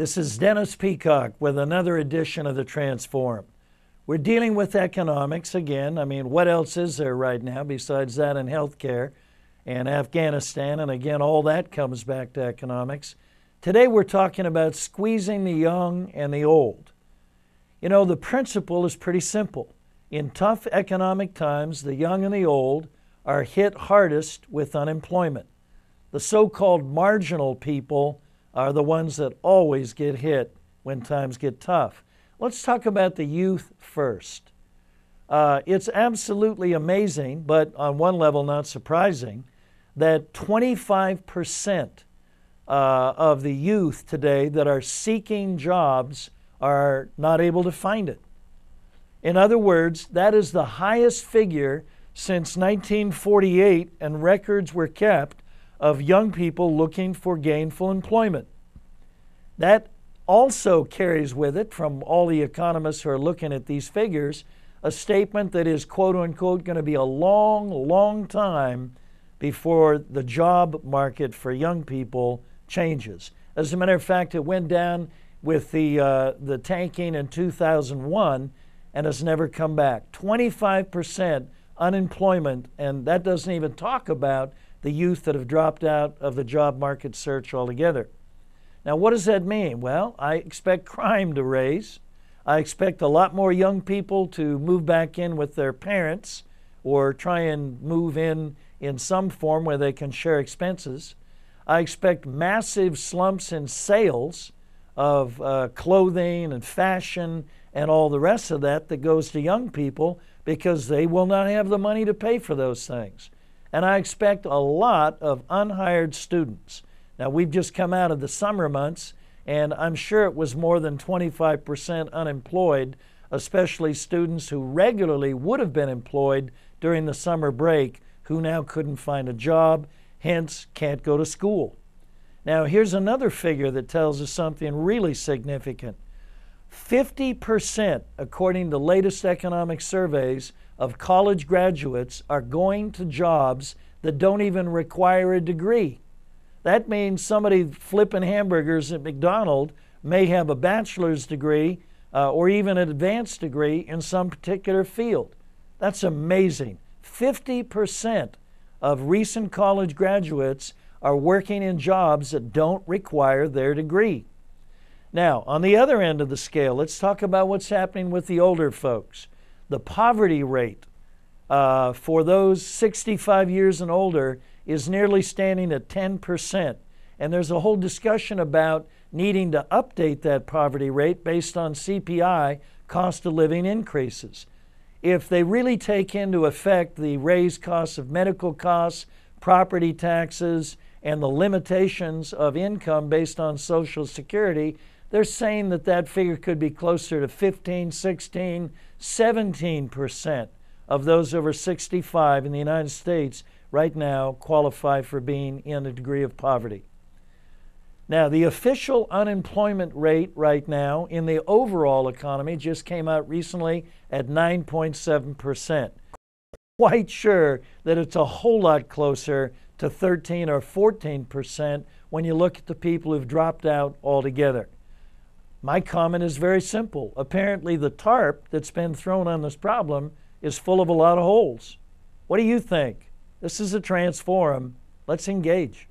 This is Dennis Peacock with another edition of the Transforum. We're dealing with economics again. I mean, what else is there right now besides that in healthcare and Afghanistan? And again, all that comes back to economics. Today we're talking about squeezing the young and the old. You know, the principle is pretty simple. In tough economic times, the young and the old are hit hardest with unemployment. The so-called marginal people are the ones that always get hit when times get tough. Let's talk about the youth first. It's absolutely amazing, but on one level not surprising, that 25% of the youth today that are seeking jobs are not able to find it. In other words, that is the highest figure since 1948, and records were kept of young people looking for gainful employment. That also carries with it, from all the economists who are looking at these figures, a statement that is quote-unquote going to be a long, long time before the job market for young people changes. As a matter of fact, it went down with the tanking in 2001 and has never come back. 25% unemployment, and that doesn't even talk about the youth that have dropped out of the job market search altogether. Now, what does that mean? Well, I expect crime to raise. I expect a lot more young people to move back in with their parents or try and move in some form where they can share expenses. I expect massive slumps in sales of clothing and fashion and all the rest of that goes to young people because they will not have the money to pay for those things. And I expect a lot of unhired students. Now, we've just come out of the summer months, and I'm sure it was more than 25% unemployed, especially students who regularly would have been employed during the summer break who now couldn't find a job, hence can't go to school. Now, here's another figure that tells us something really significant. 50%, according to latest economic surveys, of college graduates are going to jobs that don't even require a degree. That means somebody flipping hamburgers at McDonald's may have a bachelor's degree or even an advanced degree in some particular field. That's amazing. 50% of recent college graduates are working in jobs that don't require their degree. Now, on the other end of the scale, let's talk about what's happening with the older folks. The poverty rate for those 65 years and older is nearly standing at 10%. And there's a whole discussion about needing to update that poverty rate based on CPI, cost of living increases. If they really take into effect the raised costs of medical costs, property taxes, and the limitations of income based on Social Security, they're saying that that figure could be closer to 15, 16, 17% of those over 65 in the United States right now qualify for being in a degree of poverty. Now, the official unemployment rate right now in the overall economy just came out recently at 9.7%. Quite sure that it's a whole lot closer to 13 or 14% when you look at the people who've dropped out altogether. My comment is very simple. Apparently the tarp that's been thrown on this problem is full of a lot of holes. What do you think? This is a Transforum. Let's engage.